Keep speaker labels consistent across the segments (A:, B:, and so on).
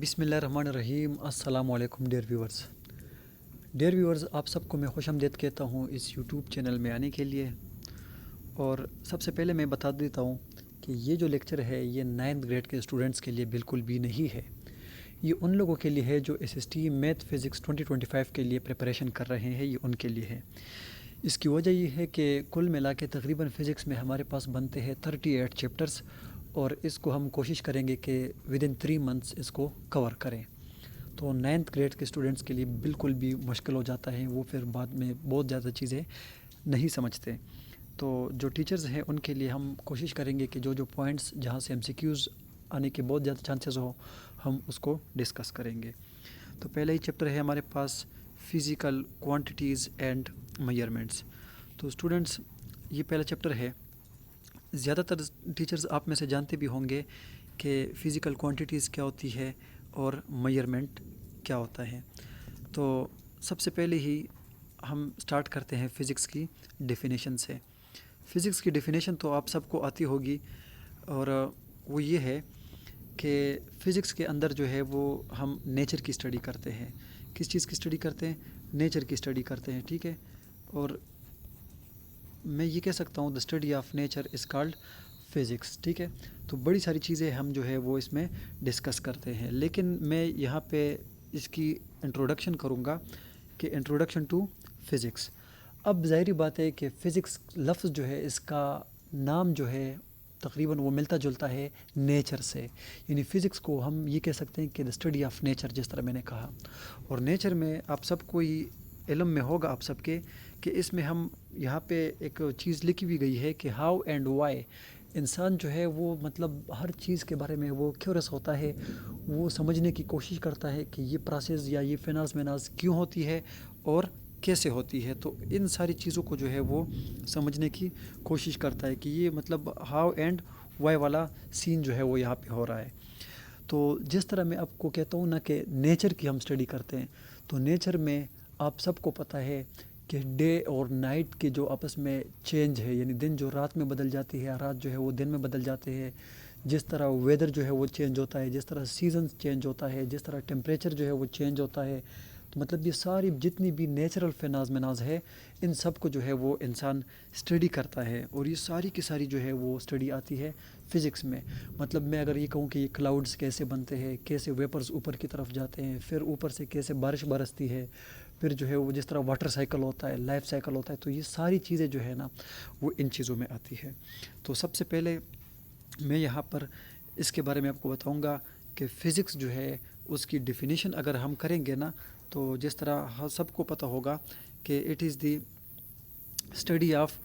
A: بسم اللہ الرحمن الرحیم۔ السلام علیکم ڈیئر ویورز، آپ سب کو میں خوش آمدید کہتا ہوں اس یوٹیوب چینل میں آنے کے لیے۔ اور سب سے پہلے میں بتا دیتا ہوں کہ یہ جو لیکچر ہے یہ 9th گریڈ کے اسٹوڈنٹس کے لیے بالکل بھی نہیں ہے۔ یہ ان لوگوں کے لیے ہے جو SST میتھ فزکس 2025 کے لیے پریپریشن کر رہے ہیں، یہ ان کے لیے ہے۔ اس کی وجہ یہ ہے کہ کل ملا کے تقریباً فزکس میں ہمارے پاس بنتے ہیں 38 چیپٹرز، اور اس کو ہم کوشش کریں گے کہ ودن 3 منتھس اس کو کور کریں۔ تو 9th گریڈ کے اسٹوڈنٹس کے لیے بالکل بھی مشکل ہو جاتا ہے، وہ پھر بعد میں بہت زیادہ چیزیں نہیں سمجھتے۔ تو جو ٹیچرز ہیں ان کے لیے ہم کوشش کریں گے کہ جو پوائنٹس جہاں سے MCQs آنے کے بہت زیادہ چانسز ہو ہم اس کو ڈسکس کریں گے۔ تو پہلا ہی چیپٹر ہے ہمارے پاس فزیکل کوانٹیٹیز اینڈ میئرمنٹس۔ تو اسٹوڈنٹس، یہ پہلا چیپٹر ہے۔ زیادہ تر ٹیچرز آپ میں سے جانتے بھی ہوں گے کہ فزیکل کوانٹیٹیز کیا ہوتی ہے اور میئرمنٹ کیا ہوتا ہے۔ تو سب سے پہلے ہی ہم سٹارٹ کرتے ہیں فزکس کی ڈیفینیشن سے۔ فزکس کی ڈیفینیشن تو آپ سب کو آتی ہوگی، اور وہ یہ ہے کہ فزکس کے اندر جو ہے وہ ہم نیچر کی اسٹڈی کرتے ہیں۔ کس چیز کی اسٹڈی کرتے ہیں؟ نیچر کی اسٹڈی کرتے ہیں، ٹھیک ہے۔ اور میں یہ کہہ سکتا ہوں دا study of nature is called physics, ٹھیک ہے۔ تو بڑی ساری چیزیں ہم جو ہے وہ اس میں ڈسکس کرتے ہیں، لیکن میں یہاں پہ اس کی انٹروڈکشن کروں گا کہ انٹروڈکشن ٹو فزکس۔ اب ظاہری بات ہے کہ فزکس لفظ جو ہے اس کا نام جو ہے تقریباً وہ ملتا جلتا ہے نیچر سے، یعنی فزکس کو ہم یہ کہہ سکتے ہیں کہ دا اسٹڈی آف نیچر، جس طرح میں نے کہا۔ اور نیچر میں آپ سب کو ہی علم میں ہوگا آپ سب کے کہ اس میں ہم یہاں پہ ایک چیز لکھی بھی گئی ہے کہ ہاؤ اینڈ وائی۔ انسان جو ہے وہ مطلب ہر چیز کے بارے میں وہ کیورس ہوتا ہے، وہ سمجھنے کی کوشش کرتا ہے کہ یہ پروسیس یا یہ فیناز کیوں ہوتی ہے اور کیسے ہوتی ہے۔ تو ان ساری چیزوں کو جو ہے وہ سمجھنے کی کوشش کرتا ہے کہ یہ مطلب ہاؤ اینڈ وائی والا سین جو ہے وہ یہاں پہ ہو رہا ہے۔ تو جس طرح میں آپ کو کہتا ہوں نا کہ نیچر کی ہم اسٹڈی کرتے ہیں، تو نیچر میں آپ سب کو پتہ ہے کہ ڈے اور نائٹ کے جو آپس میں چینج ہے، یعنی دن جو رات میں بدل جاتی ہے، رات جو ہے وہ دن میں بدل جاتے ہیں، جس طرح ویدر جو ہے وہ چینج ہوتا ہے، جس طرح سیزنز چینج ہوتا ہے، جس طرح ٹیمپریچر جو ہے وہ چینج ہوتا ہے، تو مطلب یہ ساری جتنی بھی نیچرل فیناز ہے ان سب کو جو ہے وہ انسان اسٹڈی کرتا ہے، اور یہ ساری کی ساری جو ہے وہ اسٹڈی آتی ہے فزکس میں۔ مطلب میں اگر یہ کہوں کہ یہ کلاؤڈز کیسے بنتے ہیں، کیسے ویپرز اوپر کی طرف جاتے ہیں، پھر اوپر سے کیسے بارش برستی ہے، پھر جو ہے وہ جس طرح واٹر سائیکل ہوتا ہے، لائف سائیکل ہوتا ہے، تو یہ ساری چیزیں جو ہے نا وہ ان چیزوں میں آتی ہے۔ تو سب سے پہلے میں یہاں پر اس کے بارے میں آپ کو بتاؤں گا کہ فزکس جو ہے اس کی ڈیفینیشن اگر ہم کریں گے نا، تو جس طرح سب کو پتہ ہوگا کہ it is the study of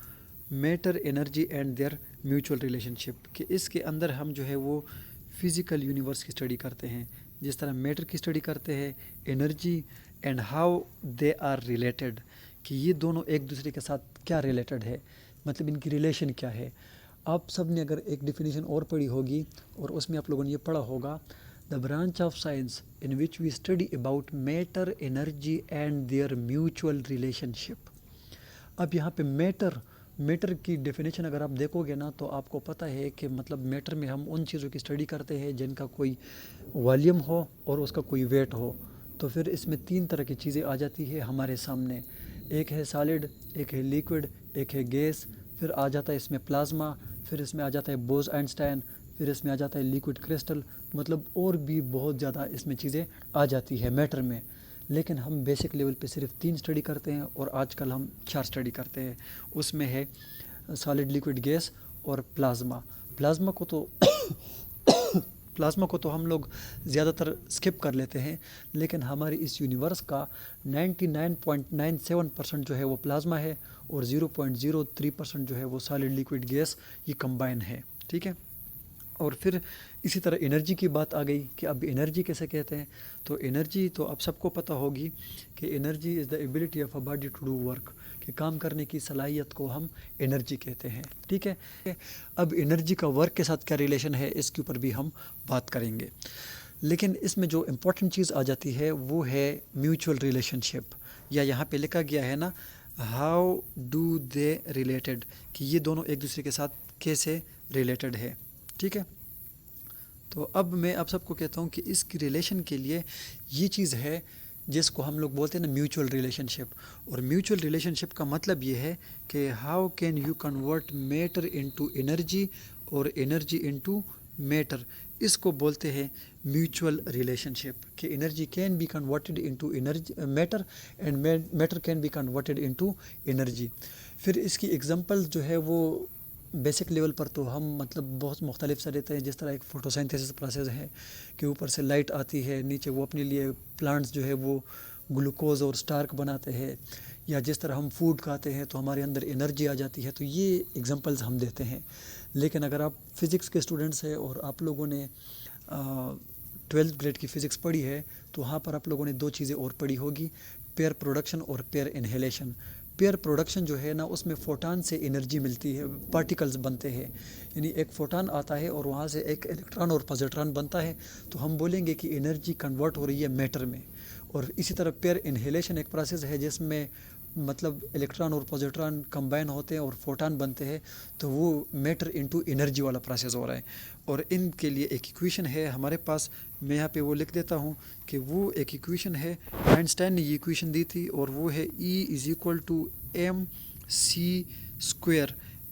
A: matter, energy and their mutual relationship, کہ اس کے اندر ہم جو ہے وہ فزیکل یونیورس کی اسٹڈی کرتے ہیں، جس طرح میٹر کی اسٹڈی کرتے ہیں، energy and how they are related, کہ یہ دونوں ایک دوسرے کے ساتھ کیا ریلیٹڈ ہے، مطلب ان کی ریلیشن کیا ہے۔ آپ سب نے اگر ایک ڈیفینیشن اور پڑھی ہوگی، اور اس میں آپ لوگوں نے یہ پڑھا ہوگا، the branch of science in which we study about matter, energy and their mutual relationship. اب یہاں پہ میٹر کی ڈیفینیشن اگر آپ دیکھو گے نا، تو آپ کو پتہ ہے کہ مطلب میٹر میں ہم ان چیزوں کی اسٹڈی کرتے ہیں جن کا کوئی والیوم ہو اور اس کا کوئی ویٹ ہو۔ تو پھر اس میں 3 طرح کی چیزیں آ جاتی ہے ہمارے سامنے، ایک ہے سالڈ، ایک ہے لیکوڈ، ایک ہے گیس، پھر آ جاتا ہے اس میں پلازما، پھر اس میں آ جاتا ہے بوز آئنسٹائن، پھر اس میں آ جاتا ہے لیکوڈ کرسٹل، مطلب اور بھی بہت زیادہ اس میں چیزیں آ جاتی ہے میٹر میں۔ لیکن ہم بیسک لیول پہ صرف 3 اسٹڈی کرتے ہیں، اور آج کل ہم 4 اسٹڈی کرتے ہیں۔ اس میں ہے سالڈ، لیکوڈ، گیس اور پلازما۔ پلازما کو تو ہم لوگ زیادہ تر اسکپ کر لیتے ہیں، لیکن ہماری اس یونیورس کا 99.97% جو ہے وہ پلازما ہے، اور 0.03% جو ہے وہ سالڈ، لیکوڈ، گیس یہ کمبائن ہے، ٹھیک ہے۔ اور پھر اسی طرح انرجی کی بات آ گئی کہ اب انرجی کیسے کہتے ہیں، تو انرجی تو اب سب کو پتہ ہوگی کہ energy is the ability of a body to do work, کہ کام کرنے کی صلاحیت کو ہم انرجی کہتے ہیں، ٹھیک ہے۔ اب انرجی کا ورک کے ساتھ کیا ریلیشن ہے، اس کے اوپر بھی ہم بات کریں گے، لیکن اس میں جو امپورٹنٹ چیز آ جاتی ہے وہ ہے میوچول ریلیشن شپ، یا یہاں پہ لکھا گیا ہے نا ہاؤ ڈو دے ریلیٹڈ، کہ یہ دونوں ایک دوسرے کے ساتھ کیسے ریلیٹڈ ہے، ٹھیک ہے۔ تو اب میں آپ سب کو کہتا ہوں کہ اس کی ریلیشن کے لیے یہ چیز ہے جس کو ہم لوگ بولتے ہیں نا میوچول ریلیشن شپ. اور میوچول ریلیشن شپ کا مطلب یہ ہے کہ how can you convert matter into energy اور انرجی انٹو میٹر. اس کو بولتے ہیں میوچول ریلیشن شپ کہ energy can be converted into energy matter and matter can be converted into energy. پھر اس کی ایگزامپل جو ہے وہ بیسک لیول پر تو ہم مطلب بہت مختلف سے لیتے ہیں. جس طرح ایک فوٹوسینتھیسس پروسیس ہے کہ اوپر سے لائٹ آتی ہے, نیچے وہ اپنے لیے پلانٹس جو ہے وہ گلوکوز اور اسٹارک بناتے ہیں, یا جس طرح ہم فوڈ کھاتے ہیں تو ہمارے اندر انرجی آ جاتی ہے. تو یہ ایگزامپلز ہم دیتے ہیں. لیکن اگر آپ فزکس کے اسٹوڈنٹس ہیں اور آپ لوگوں نے 12th گریڈ کی فزکس پڑھی ہے تو وہاں پر آپ لوگوں نے دو چیزیں اور پڑھی ہوگی, پیئر پروڈکشن اور پیئر انہیلیشن. پیئر پروڈکشن جو ہے نا اس میں فوٹان سے انرجی ملتی ہے, پارٹیکلز بنتے ہیں, یعنی ایک فوٹان آتا ہے اور وہاں سے ایک الیکٹران اور پازیٹران بنتا ہے, تو ہم بولیں گے کہ انرجی کنورٹ ہو رہی ہے میٹر میں. اور اسی طرح پیئر انہیلیشن ایک پروسیس ہے جس میں مطلب الیکٹران اور پازیٹران کمبائن ہوتے ہیں اور فوٹان بنتے ہیں, تو وہ میٹر انٹو انرجی والا پروسیس ہو رہا ہے. اور ان کے لیے ایک ایکویشن ہے ہمارے پاس, میں یہاں پہ وہ لکھ دیتا ہوں کہ وہ ایک ایکویشن ہے, آئنسٹائن نے یہ ایکویشن دی تھی, اور وہ ہے E=mc².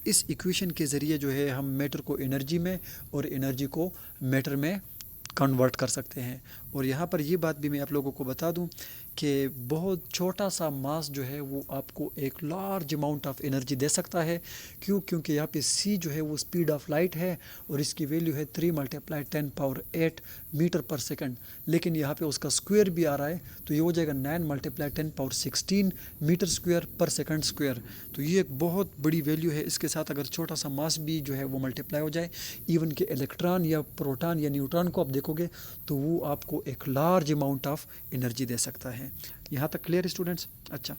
A: اس ایکویشن کے ذریعے جو ہے ہم میٹر کو انرجی میں اور انرجی کو میٹر میں کنورٹ کر سکتے ہیں. اور یہاں پر یہ بات بھی میں آپ لوگوں کو بتا دوں کہ بہت چھوٹا سا ماس جو ہے وہ آپ کو ایک لارج اماؤنٹ آف انرجی دے سکتا ہے. کیونکہ یہاں پہ c جو ہے وہ اسپیڈ آف لائٹ ہے اور اس کی ویلیو ہے 3 × 10⁸ میٹر پر سیکنڈ. لیکن یہاں پہ اس کا اسکوئر بھی آ رہا ہے تو یہ ہو جائے گا 9 × 10⁻16 میٹر اسکوئر پر سیکنڈ اسکوئر. تو یہ ایک بہت بڑی ویلیو ہے. اس کے ساتھ اگر چھوٹا سا ماس بھی جو ہے وہ ملٹیپلائی ہو جائے, ایون کہ الیکٹران یا پروٹان یا نیوٹران کو آپ دیکھو گے تو وہ آپ کو ایک لارج اماؤنٹ آف انرجی دے سکتا ہے. یہاں تک کلیئر اسٹوڈنٹس؟ اچھا,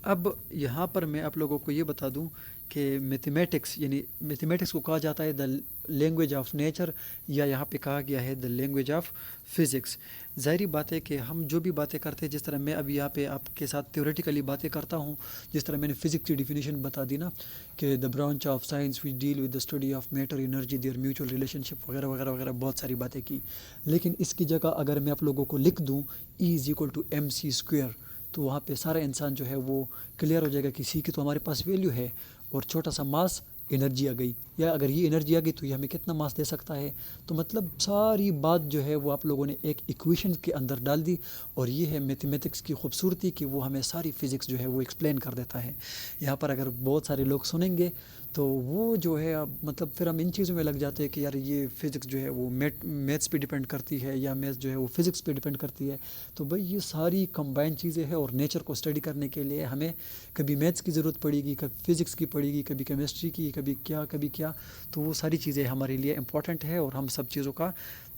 A: اب یہاں پر میں آپ لوگوں کو یہ بتا دوں کہ میتھمیٹکس, یعنی میتھمیٹکس کو کہا جاتا ہے دا لینگویج آف نیچر, یا یہاں پہ کہا گیا ہے دا لینگویج آف فزکس. ظاہری بات ہے کہ ہم جو بھی باتیں کرتے ہیں, جس طرح میں اب یہاں پہ آپ کے ساتھ تھیوریٹیکلی باتیں کرتا ہوں, جس طرح میں نے فزکس کی ڈیفینیشن بتا دی نا کہ the branch of science which deal with the study of matter, energy, their mutual relationship وغیرہ وغیرہ وغیرہ, بہت ساری باتیں کی. لیکن اس کی جگہ اگر میں آپ لوگوں کو لکھ دوں E=mc², تو وہاں پہ سارا انسان جو ہے وہ کلیئر ہو جائے گا کہ سی کی تو ہمارے پاس ویلیو ہے اور چھوٹا سا ماس انرجی آ گئی, یا اگر یہ انرجی آ گئی تو یہ ہمیں کتنا ماس دے سکتا ہے. تو مطلب ساری بات جو ہے وہ آپ لوگوں نے ایک ایکویشن کے اندر ڈال دی, اور یہ ہے میتھمیٹکس کی خوبصورتی کہ وہ ہمیں ساری فزکس جو ہے وہ ایکسپلین کر دیتا ہے. یہاں پر اگر بہت سارے لوگ سنیں گے تو وہ جو ہے مطلب پھر ہم ان چیزوں میں لگ جاتے ہیں کہ یار یہ فزکس جو ہے وہ میتھس پہ ڈیپینڈ کرتی ہے, یا میتھس جو ہے وہ فزکس پہ ڈیپینڈ کرتی ہے. تو بھئی یہ ساری کمبائن چیزیں ہیں, اور نیچر کو اسٹڈی کرنے کے لیے ہمیں کبھی میتھس کی ضرورت پڑے گی, کبھی فزکس کی پڑے گی, کبھی کیمسٹری کی, کبھی کیا. تو وہ ساری چیزیں ہمارے لیے امپورٹنٹ ہے, اور ہم سب چیزوں کا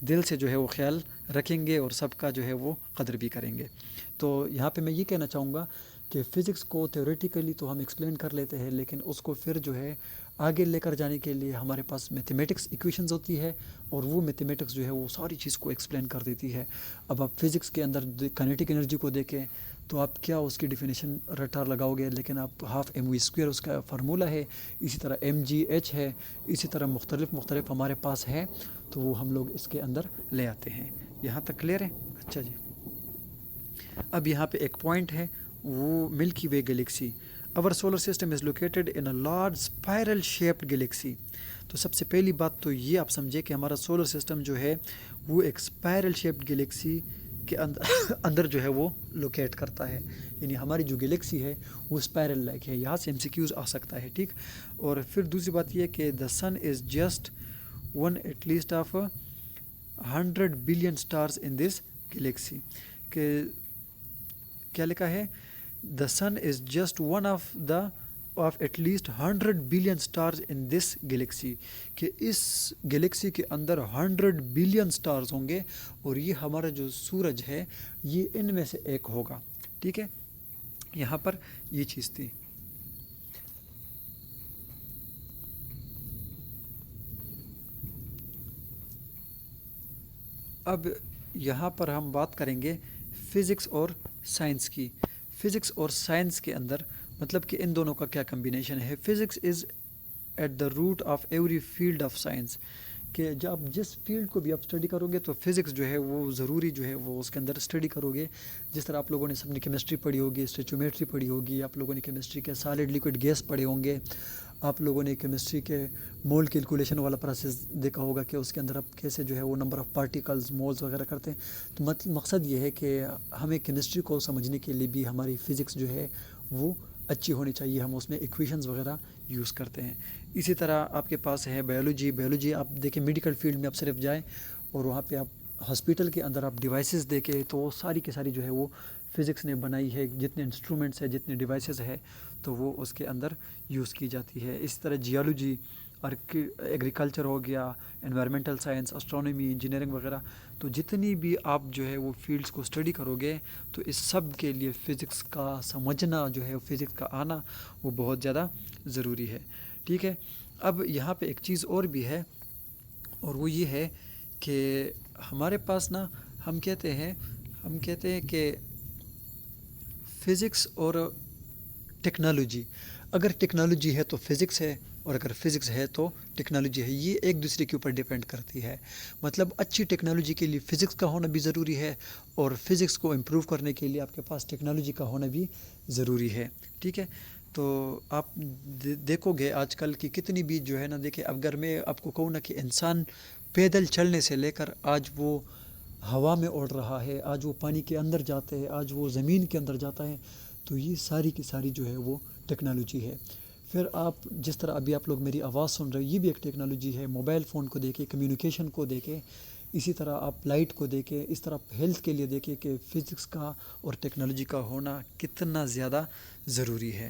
A: دل سے جو ہے وہ خیال رکھیں گے اور سب کا جو ہے وہ قدر بھی کریں گے. تو یہاں پہ میں یہ کہنا چاہوں گا کہ فزکس کو تھیوریٹیکلی تو ہم ایکسپلین کر لیتے ہیں, لیکن اس کو پھر جو ہے آگے لے کر جانے کے لیے ہمارے پاس میتھمیٹکس ایکویشنز ہوتی ہے, اور وہ میتھمیٹکس جو ہے وہ ساری چیز کو ایکسپلین کر دیتی ہے. اب آپ فزکس کے اندر کائنیٹک انرجی کو دیکھیں تو آپ کیا اس کی ڈیفینیشن رٹار لگاؤ گے, لیکن آپ ½ mv² اس کا فارمولہ ہے, اسی طرح mgh ہے, اسی طرح مختلف ہمارے پاس ہے, تو وہ ہم لوگ اس کے اندر لے آتے ہیں. یہاں تک کلیئر ہے؟ اچھا جی, اب یہاں پہ ایک پوائنٹ ہے, وہ ملکی وے Galaxy. Our solar system is located in a large spiral shaped galaxy. تو سب سے پہلی بات تو یہ آپ سمجھے کہ ہمارا سولر سسٹم جو ہے وہ ایک اسپائرل شیپڈ گلیکسی کے اندر جو ہے وہ لوکیٹ کرتا ہے. یعنی ہماری جو گلیکسی ہے وہ اسپائرل لائک ہے. یہاں سے MCQs آ سکتا ہے, ٹھیک. اور پھر دوسری بات یہ کہ the sun is just one at least of 100 billion stars in this galaxy. کہ کیا لکھا ہے, the sun is just one of at least 100 billion stars in this galaxy. کہ اس گلیکسی کے اندر 100 بلین سٹارز ہوں گے, اور یہ ہمارا جو سورج ہے یہ ان میں سے ایک ہوگا, ٹھیک ہے. یہاں پر یہ چیز تھی. اب یہاں پر ہم بات کریں گے فزکس اور سائنس کی. فزکس اور سائنس کے اندر مطلب کہ ان دونوں کا کیا کمبینیشن ہے. Physics is at the root of every field of science. کہ جب جس فیلڈ کو بھی آپ اسٹڈی کرو گے تو فزکس جو ہے وہ ضروری جو ہے وہ اس کے اندر اسٹڈی کرو گے. جس طرح آپ لوگوں نے سب نے کیمسٹری پڑھی ہوگی, اسٹیچومیٹری پڑھی ہوگی, آپ لوگوں نے کیمسٹری کے سالڈ لیکوڈ گیس پڑھے ہوں گے, آپ لوگوں نے کیمسٹری کے مول کیلکولیشن والا پروسیس دیکھا ہوگا کہ اس کے اندر آپ کیسے جو ہے وہ نمبر آف پارٹیکلز مولز وغیرہ کرتے ہیں. تو مقصد یہ ہے کہ ہمیں کیمسٹری کو سمجھنے کے لیے بھی ہماری فزکس جو ہے وہ اچھی ہونی چاہیے, ہم اس میں ایکویشنز وغیرہ یوز کرتے ہیں. اسی طرح آپ کے پاس ہے بیولوجی آپ دیکھیں میڈیکل فیلڈ میں آپ صرف جائیں اور وہاں پہ آپ ہاسپیٹل کے اندر آپ ڈیوائسز دیکھیں تو وہ ساری کی ساری جو ہے وہ فزکس نے بنائی ہے, جتنے انسٹرومنٹس ہے جتنے ڈیوائسز ہے تو وہ اس کے اندر یوز کی جاتی ہے. اس طرح جیولوجی اور ایگریکلچر ہو گیا, انوائرمنٹل سائنس, اسٹرانومی, انجینئرنگ وغیرہ, تو جتنی بھی آپ جو ہے وہ فیلڈس کو اسٹڈی کرو گے تو اس سب کے لیے فزکس کا سمجھنا جو ہے, فزکس کا آنا وہ بہت زیادہ ضروری ہے. ٹھیک ہے, اب یہاں پہ ایک چیز اور بھی ہے اور وہ یہ ہے کہ ہمارے پاس نا ہم کہتے ہیں کہ فزکس اور ٹیکنالوجی, اگر ٹیکنالوجی ہے تو فزکس ہے اور اگر فزکس ہے تو ٹیکنالوجی ہے, یہ ایک دوسرے کے اوپر ڈیپینڈ کرتی ہے. مطلب اچھی ٹیکنالوجی کے لیے فزکس کا ہونا بھی ضروری ہے اور فزکس کو امپروو کرنے کے لیے آپ کے پاس ٹیکنالوجی کا ہونا بھی ضروری ہے. ٹھیک ہے, تو آپ دیکھو گے آج کل کی کتنی بھی جو ہے نا, دیکھیں اگر میں آپ کو کہوں نا کہ انسان پیدل چلنے سے لے کر آج وہ ہوا میں اڑ رہا ہے, آج وہ پانی کے اندر جاتے ہیں, آج وہ زمین کے اندر جاتا ہے, تو یہ ساری کی ساری جو ہے وہ ٹیکنالوجی ہے. پھر آپ جس طرح ابھی آپ لوگ میری آواز سن رہے ہیں یہ بھی ایک ٹیکنالوجی ہے. موبائل فون کو دیکھیں, کمیونیکیشن کو دیکھیں, اسی طرح آپ لائٹ کو دیکھیں, اس طرح آپ ہیلتھ کے لیے دیکھیں کہ فزکس کا اور ٹیکنالوجی کا ہونا کتنا زیادہ ضروری ہے.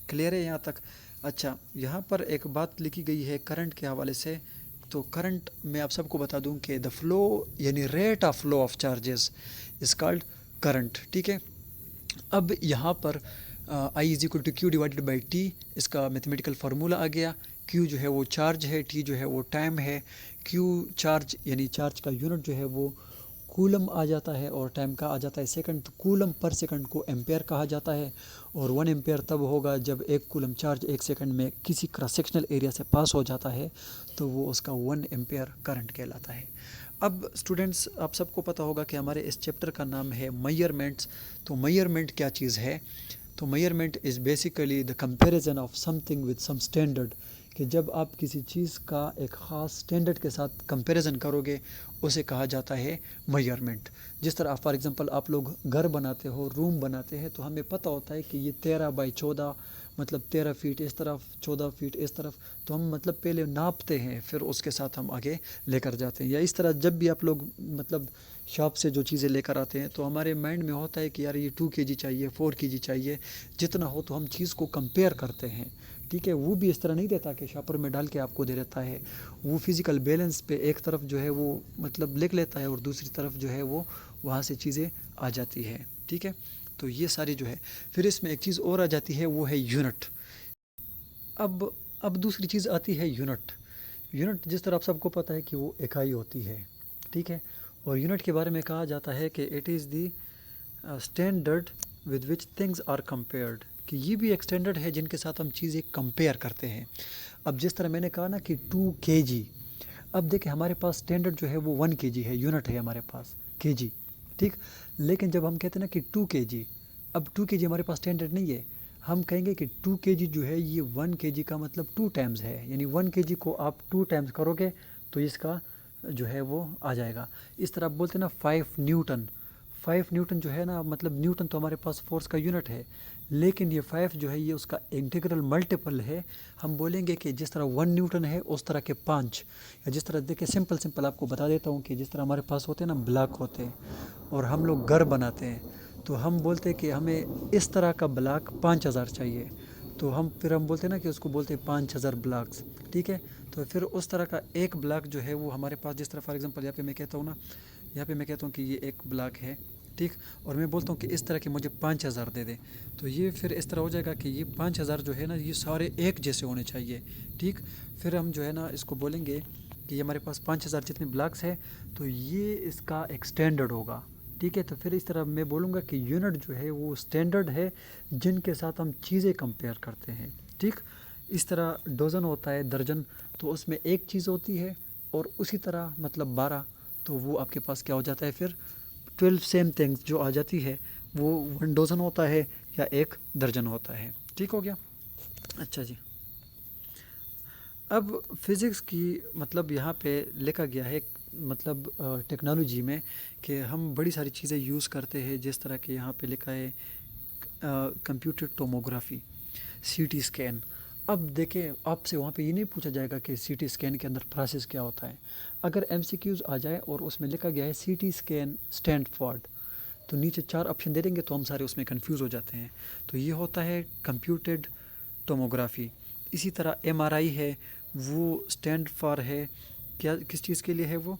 A: کلیئر ہے یہاں تک؟ اچھا, یہاں پر ایک بات لکھی گئی ہے کرنٹ کے حوالے سے, تو کرنٹ میں آپ سب کو بتا دوں کہ دا فلو یعنی rate of flow of charges is called current. ٹھیک ہے, اب یہاں پر I is equal to q divided by t, اس کا میتھمیٹیکل فارمولہ آ گیا. کیو جو ہے وہ چارج ہے, ٹی جو ہے وہ ٹائم ہے. کیو چارج یعنی چارج کا یونٹ جو ہے وہ کولم آ جاتا ہے اور ٹائم کا آ جاتا ہے سیکنڈ. تو کولم پر سیکنڈ کو ایمپیئر کہا جاتا ہے اور 1 ایمپیئر تب ہوگا جب ایک کولم چارج ایک سیکنڈ میں کسی کراس سیکشنل ایریا سے پاس ہو جاتا ہے تو وہ اس کا 1 ایمپیئر کرنٹ کہلاتا ہے. اب اسٹوڈنٹس آپ سب کو پتہ ہوگا کہ ہمارے اس چیپٹر کا نام ہے میئرمنٹس. تو میئرمنٹ کیا چیز ہے؟ تو measurement is basically the comparison of some thing with some standard, کہ جب آپ کسی چیز کا ایک خاص اسٹینڈرڈ کے ساتھ کمپیریزن کرو گے اسے کہا جاتا ہے میئرمنٹ. جس طرح فار ایگزامپل آپ لوگ گھر بناتے ہو, روم بناتے ہیں, تو ہمیں پتہ ہوتا ہے کہ یہ 13x14 مطلب 13 فیٹ اس طرف, 14 فیٹ اس طرف, تو ہم مطلب پہلے ناپتے ہیں پھر اس کے ساتھ ہم آگے لے کر جاتے ہیں. یا اس طرح جب بھی آپ لوگ مطلب شاپ سے جو چیزیں لے کر آتے ہیں تو ہمارے مائنڈ میں ہوتا ہے کہ یار یہ 2 kg چاہیے, 4 kg چاہیے, جتنا ہو تو ہم چیز کو کمپیئر کرتے ہیں. ٹھیک ہے, وہ بھی اس طرح نہیں دیتا کہ شاپر میں ڈال کے آپ کو دے دیتا ہے, وہ فزیکل بیلنس پہ ایک طرف جو ہے وہ مطلب لکھ لیتا ہے اور دوسری طرف جو ہے وہ وہاں سے چیزیں آ جاتی ہے. ٹھیک ہے, تو یہ ساری جو ہے, پھر اس میں ایک چیز اور آ جاتی ہے وہ ہے یونٹ. اب دوسری چیز آتی ہے یونٹ. یونٹ جس طرح آپ سب کو پتہ ہے کہ وہ اکائی ہوتی ہے. ٹھیک ہے, اور یونٹ کے بارے میں کہا جاتا ہے کہ it is the standard with which things are compared, کہ یہ بھی ایک اسٹینڈرڈ ہے جن کے ساتھ ہم چیزیں کمپیئر کرتے ہیں. اب جس طرح میں نے کہا نا کہ 2 kg, اب دیکھیں ہمارے پاس اسٹینڈرڈ جو ہے وہ 1 kg ہے, یونٹ ہے ہمارے پاس kg. ٹھیک, لیکن جب ہم کہتے ہیں نا کہ 2 kg, اب 2 kg ہمارے پاس اسٹینڈرڈ نہیں ہے, ہم کہیں گے کہ 2 kg جو ہے یہ 1 kg کا مطلب 2 ٹائمز ہے, یعنی 1 kg کو آپ 2 ٹائمز کرو گے تو اس کا جو ہے وہ آ جائے گا. اس طرح آپ بولتے ہیں نا 5 نیوٹن, 5 نیوٹن جو ہے نا مطلب نیوٹن تو ہمارے پاس فورس کا یونٹ ہے, لیکن یہ 5 جو ہے یہ اس کا انٹیگرل ملٹیپل ہے. ہم بولیں گے کہ جس طرح 1 نیوٹن ہے اس طرح کے 5, یا جس طرح دیکھیں سمپل آپ کو بتا دیتا ہوں کہ جس طرح ہمارے پاس ہوتے ہیں نا بلاک ہوتے ہیں اور ہم لوگ گھر بناتے ہیں, تو ہم بولتے ہیں کہ ہمیں اس طرح کا بلاک 5000 چاہیے, تو ہم بولتے ہیں نا کہ اس کو بولتے ہیں 5000 بلاکس. ٹھیک ہے, تو پھر اس طرح کا ایک بلاک جو ہے وہ ہمارے پاس, جس طرح فار ایگزامپل یہاں پہ میں کہتا ہوں نا, یہاں پہ میں کہتا ہوں کہ یہ ایک بلاک ہے, ٹھیک, اور میں بولتا ہوں کہ اس طرح کے مجھے 5000 دے دیں, تو یہ پھر اس طرح ہو جائے گا کہ یہ 5000 جو ہے نا یہ سارے ایک جیسے ہونے چاہیے. ٹھیک, پھر ہم جو ہے نا اس کو بولیں گے کہ یہ ہمارے پاس 5000 جتنے بلاکس ہیں تو یہ اس کا ایک اسٹینڈرڈ ہوگا. ٹھیک ہے, تو پھر اس طرح میں بولوں گا کہ یونٹ جو ہے وہ اسٹینڈرڈ ہے جن کے ساتھ ہم چیزیں کمپیئر کرتے ہیں. ٹھیک, اس طرح ڈوزن ہوتا ہے درجن, تو اس میں ایک چیز ہوتی ہے اور اسی طرح مطلب 12 تو وہ آپ کے پاس کیا ہو جاتا ہے پھر 12 سیم تھنگس جو آ جاتی ہے وہ 1 ڈوزن ہوتا ہے یا 1 درجن ہوتا ہے. ٹھیک ہو گیا. اچھا جی. اب فزکس کی مطلب یہاں پہ لکھا گیا ہے مطلب ٹیکنالوجی میں کہ ہم بڑی ساری چیزیں یوز کرتے ہیں، جس طرح کہ یہاں پہ لکھا ہے computer tomography, C T scan. اب دیکھیں آپ سے وہاں پہ یہ نہیں پوچھا جائے گا کہ سی ٹی اسکین کے اندر پروسیس کیا ہوتا ہے. اگر ایم سی کیوز آ جائے اور اس میں لکھا گیا ہے سی ٹی اسکین اسٹینڈ فارڈ، تو نیچے 4 آپشن دے دیں گے تو ہم سارے اس میں کنفیوز ہو جاتے ہیں. تو یہ ہوتا ہے کمپیوٹرڈ ٹوموگرافی. اسی طرح ایم آر آئی ہے، وہ اسٹینڈ فار ہے کیا، کس چیز کے لیے ہے وہ،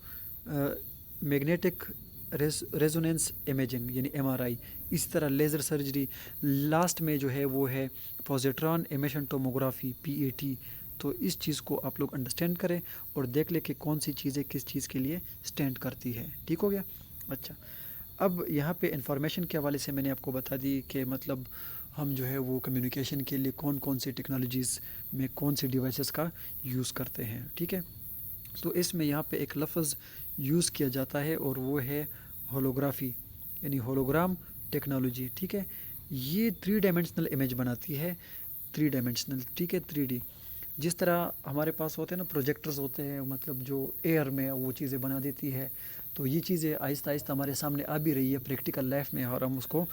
A: میگنیٹک ریزوننس امیجنگ یعنی ایم آر آئی. اسی طرح لیزر سرجری. لاسٹ میں جو ہے وہ ہے positron emission tomography P A T. تو اس چیز کو آپ لوگ انڈرسٹینڈ کریں اور دیکھ لیں کہ کون سی چیزیں کس چیز کے لیے اسٹینڈ کرتی ہے. ٹھیک ہو گیا. اچھا، اب یہاں پہ انفارمیشن کے حوالے سے میں نے آپ کو بتا دی کہ مطلب ہم جو ہے وہ کمیونیکیشن کے لیے کون کون سی ٹیکنالوجیز میں کون سی ڈیوائسز کا یوز کرتے ہیں. ٹھیک ہے. تو اس میں یہاں پہ ایک لفظ یوز کیا جاتا ہے اور وہ ہے ہولوگرافی یعنی ہولوگرام ٹیکنالوجی. ٹھیک ہے. یہ 3 ڈائمینشنل امیج بناتی ہے. 3 ڈائمینشنل. ٹھیک ہے. 3D. جس طرح ہمارے پاس ہوتے ہیں نا پروجیکٹرز ہوتے ہیں مطلب جو ایئر میں وہ چیزیں بنا دیتی ہے، تو یہ چیزیں آہستہ آہستہ ہمارے سامنے آ بھی رہی ہے پریکٹیکل لائف میں اور ہم اس کو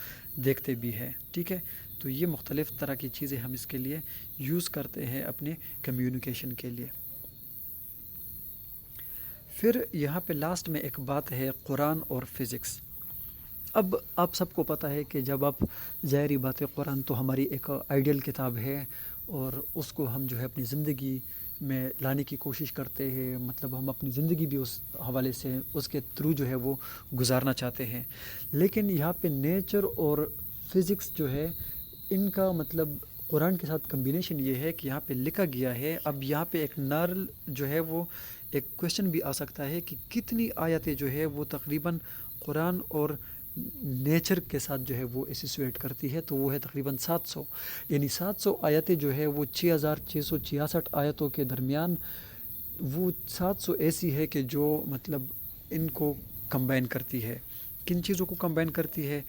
A: دیکھتے بھی ہیں. ٹھیک ہے. تو یہ مختلف طرح کی چیزیں ہم اس کے لیے یوز کرتے ہیں اپنے کمیونیکیشن کے لیے. پھر یہاں پہ لاسٹ میں ایک بات ہے قرآن اور فزکس. اب آپ سب کو پتہ ہے کہ جب آپ ظاہری بات ہے قرآن تو ہماری ایک آئیڈیل کتاب ہے اور اس کو ہم جو ہے اپنی زندگی میں لانے کی کوشش کرتے ہیں، مطلب ہم اپنی زندگی بھی اس حوالے سے اس کے تھرو جو ہے وہ گزارنا چاہتے ہیں. لیکن یہاں پہ نیچر اور فزکس جو ہے ان کا مطلب قرآن کے ساتھ کمبینیشن یہ ہے کہ یہاں پہ لکھا گیا ہے. اب یہاں پہ ایک نارل جو ہے وہ ایک کویشچن بھی آ سکتا ہے کہ کتنی آیتیں جو ہے وہ تقریباً قرآن اور نیچر کے ساتھ جو ہے وہ ایسوسیٹ کرتی ہے. تو وہ ہے تقریباً 700، یعنی 700 آیتیں جو ہے وہ 6666 آیتوں کے درمیان وہ 700 ایسی ہے کہ جو مطلب ان کو کمبائن کرتی ہے. کن چیزوں کو کمبائن کرتی ہے؟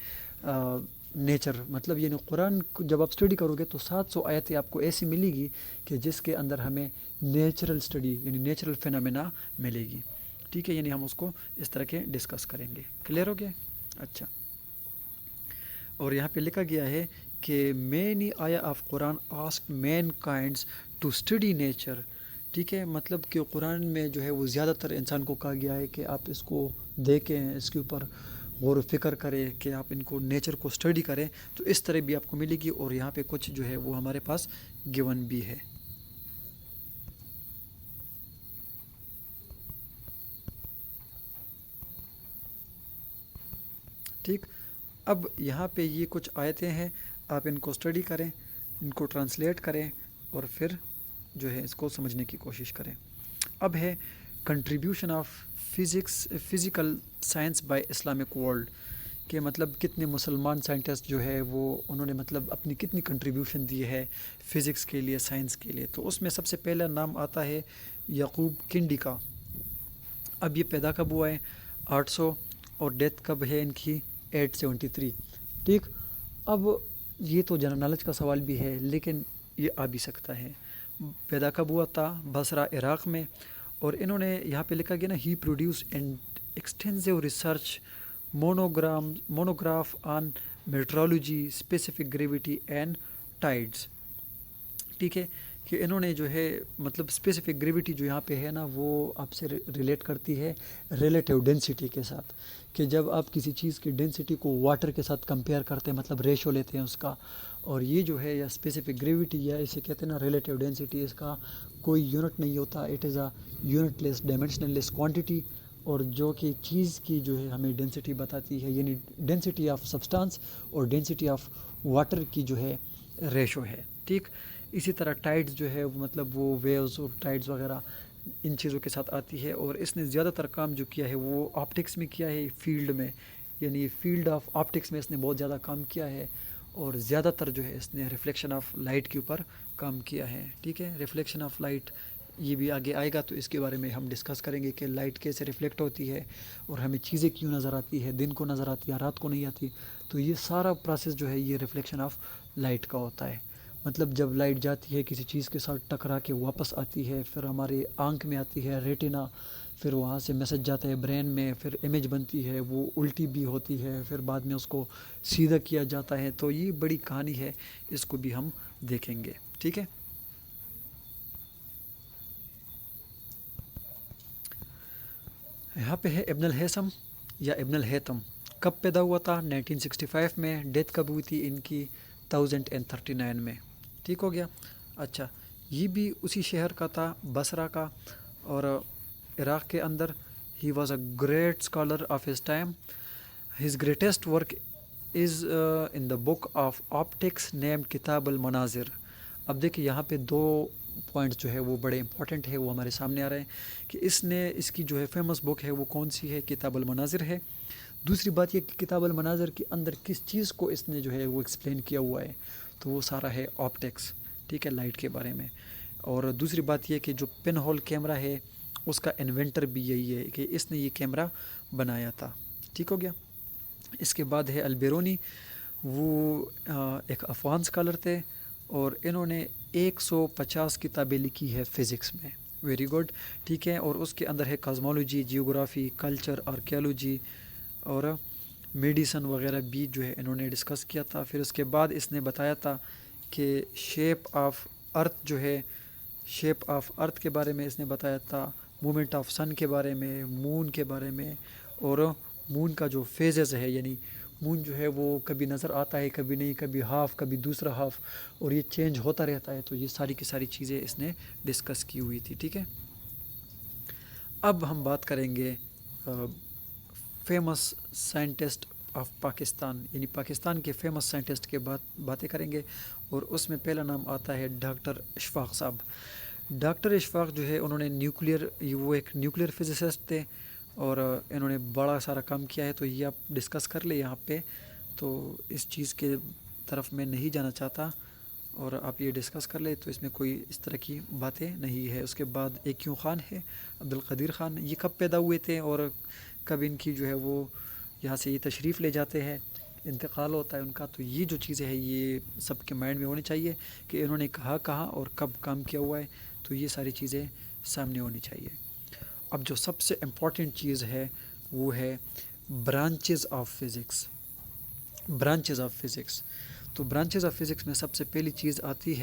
A: نیچر مطلب یعنی قرآن جب آپ اسٹڈی کرو گے تو 700 آیتیں آپ کو ایسی ملے گی کہ جس کے اندر ہمیں نیچرل اسٹڈی یعنی نیچرل فینامنا ملے گی. ٹھیک ہے. یعنی ہم اس کو اس طرح کے ڈسکس کریں گے. کلیئر ہو گیا. اچھا، اور یہاں پہ لکھا گیا ہے کہ مینی آیا of Quran ask mankinds to study nature. ٹھیک ہے. مطلب کہ قرآن میں جو ہے وہ زیادہ تر انسان کو کہا گیا ہے کہ آپ اس کو دیکھیں، اس کے اوپر غور و فکر کریں کہ آپ ان کو نیچر کو اسٹڈی کریں. تو اس طرح بھی آپ کو ملے گی اور یہاں پہ کچھ جو ہے وہ ہمارے پاس گیون بھی ہے. ٹھیک. اب یہاں پہ یہ کچھ آیتیں ہیں، آپ ان کو اسٹڈی کریں، ان کو ٹرانسلیٹ کریں اور پھر جو ہے اس کو سمجھنے کی کوشش کریں. اب ہے contribution of physical science by Islamic world, کہ مطلب کتنے مسلمان سائنٹسٹ جو ہے وہ انہوں نے مطلب اپنی کتنی کنٹریبیوشن دی ہے فزکس کے لیے، سائنس کے لیے. تو اس میں سب سے پہلا نام آتا ہے یعقوب کینڈی کا. اب یہ پیدا کب ہوا ہے؟ 800، اور ڈیتھ کب ہے ان کی؟ 873. ٹھیک. اب یہ تو جنرل نالج کا سوال بھی ہے لیکن یہ آ بھی سکتا ہے. پیدا کب ہوا تھا؟ بصرہ عراق میں. اور انہوں نے یہاں پہ لکھا گیا نا he produce and extensive research monograph on metrology specific gravity and tides. ٹھیک ہے. کہ انہوں نے جو ہے مطلب اسپیسیفک گریویٹی جو یہاں پہ ہے نا وہ آپ سے ریلیٹ کرتی ہے ریلیٹیو ڈینسٹی کے ساتھ، کہ جب آپ کسی چیز کی ڈینسٹی کو واٹر کے ساتھ کمپیئر کرتے ہیں مطلب ریشو لیتے ہیں اس کا، اور یہ جو ہے یا اسپیسیفک گریویٹی یا اسے کہتے ہیں نا ریلیٹیو ڈینسٹی، اس کا کوئی یونٹ نہیں ہوتا. It is a unit less dimensional less quantity, اور جو کہ چیز کی جو ہے ہمیں ڈینسٹی بتاتی ہے، یعنی ڈینسٹی آف سبسٹانس اور ڈینسٹی آف واٹر کی جو ہے ریشو ہے. ٹھیک. اسی طرح ٹائڈز جو ہے مطلب وہ ویوز اور ٹائڈز وغیرہ ان چیزوں کے ساتھ آتی ہے. اور اس نے زیادہ تر کام جو کیا ہے وہ آپٹکس میں کیا ہے، فیلڈ میں، یعنی فیلڈ آف آپٹکس میں اس نے بہت زیادہ کام کیا ہے. اور زیادہ تر جو ہے اس نے ریفلیکشن آف لائٹ کے اوپر کام کیا ہے. ٹھیک ہے. ریفلیکشن آف لائٹ یہ بھی آگے آئے گا تو اس کے بارے میں ہم ڈسکس کریں گے کہ لائٹ کیسے ریفلیکٹ ہوتی ہے اور ہمیں چیزیں کیوں نظر آتی ہے، دن کو نظر آتی ہے رات کو نہیں آتی. تو یہ سارا پروسیس جو ہے یہ ریفلیکشن آف لائٹ کا ہوتا ہے. مطلب جب لائٹ جاتی ہے کسی چیز کے ساتھ ٹکرا کے واپس آتی ہے، پھر ہماری آنکھ میں آتی ہے ریٹینا، پھر وہاں سے میسج جاتا ہے برین میں، پھر امیج بنتی ہے، وہ الٹی بھی ہوتی ہے، پھر بعد میں اس کو سیدھا کیا جاتا ہے. تو یہ بڑی کہانی ہے، اس کو بھی ہم دیکھیں گے. ٹھیک ہے. یہاں پہ ہے ابن الہیثم یا ابن الہیثم. کب پیدا ہوا تھا؟ 1965 میں. ڈیتھ کب ہوئی تھی ان کی؟ 1039 میں. ٹھیک ہو گیا. اچھا، یہ بھی اسی شہر کا تھا، بصرہ کا، اور عراق کے اندر. He was a great scholar of his time. His greatest work is in the book of optics named کتاب المناظر. اب دیکھیں یہاں پہ دو پوائنٹس جو ہے وہ بڑے امپورٹنٹ ہے، وہ ہمارے سامنے آ رہے ہیں کہ اس کی جو ہے فیمس بک ہے وہ کون سی ہے؟ کتاب المناظر ہے. دوسری بات یہ کہ کتاب المناظر کے اندر کس چیز کو اس نے جو ہے وہ ایکسپلین کیا ہوا ہے، تو وہ سارا ہے آپٹکس. ٹھیک ہے، لائٹ کے بارے میں. اور دوسری بات یہ کہ جو پن ہول کیمرہ ہے اس کا انوینٹر بھی یہی ہے کہ اس نے یہ کیمرہ بنایا تھا. ٹھیک ہو گیا. اس کے بعد ہے البیرونی. وہ ایک افغان اسکالر تھے اور انہوں نے 150 کتابیں لکھی ہے فزکس میں. Very good. ٹھیک ہے. اور اس کے اندر ہے کازمولوجی، جیوگرافی، کلچر، آرکیالوجی اور میڈیسن وغیرہ بھی جو ہے انہوں نے ڈسکس کیا تھا. پھر اس کے بعد اس نے بتایا تھا کہ شیپ آف ارتھ جو ہے، شیپ آف ارتھ کے بارے میں اس نے بتایا تھا، مومنٹ آف سن کے بارے میں، مون کے بارے میں، اور مون کا جو فیزز ہے، یعنی مون جو ہے وہ کبھی نظر آتا ہے کبھی نہیں، کبھی ہاف کبھی دوسرا ہاف، اور یہ چینج ہوتا رہتا ہے. تو یہ ساری کی ساری چیزیں اس نے ڈسکس کی ہوئی تھی. ٹھیک ہے. اب ہم بات کریں گے فیمس سائنٹسٹ آف پاکستان، یعنی پاکستان کے فیمس سائنٹسٹ کے باتیں کریں گے. اور اس میں پہلا نام آتا ہے ڈاکٹر اشفاق صاحب. ڈاکٹر اشفاق جو ہے انہوں نے وہ ایک نیوکلیئر فزسسٹ تھے اور انہوں نے بڑا سارا کام کیا ہے. تو یہ آپ ڈسکس کر لیں یہاں پہ، تو اس چیز کے طرف میں نہیں جانا چاہتا، اور آپ یہ ڈسکس کر لیں تو اس میں کوئی اس طرح کی باتیں نہیں ہے. اس کے بعد ایک کیوں خان ہے، عبدالقدیر خان. یہ کب پیدا ہوئے تھے اور کب ان کی جو ہے وہ یہاں سے یہ تشریف لے جاتے ہیں، انتقال ہوتا ہے ان کا. تو یہ جو چیزیں ہیں یہ سب کے مائنڈ میں ہونی چاہیے کہ انہوں نے کہاں اور کب کام کیا ہوا ہے. تو یہ ساری چیزیں سامنے ہونی چاہیے. اب جو سب سے امپورٹنٹ چیز ہے وہ ہے branches of physics. Branches of physics. تو برانچز آف فزکس میں سب سے پہلی چیز آتی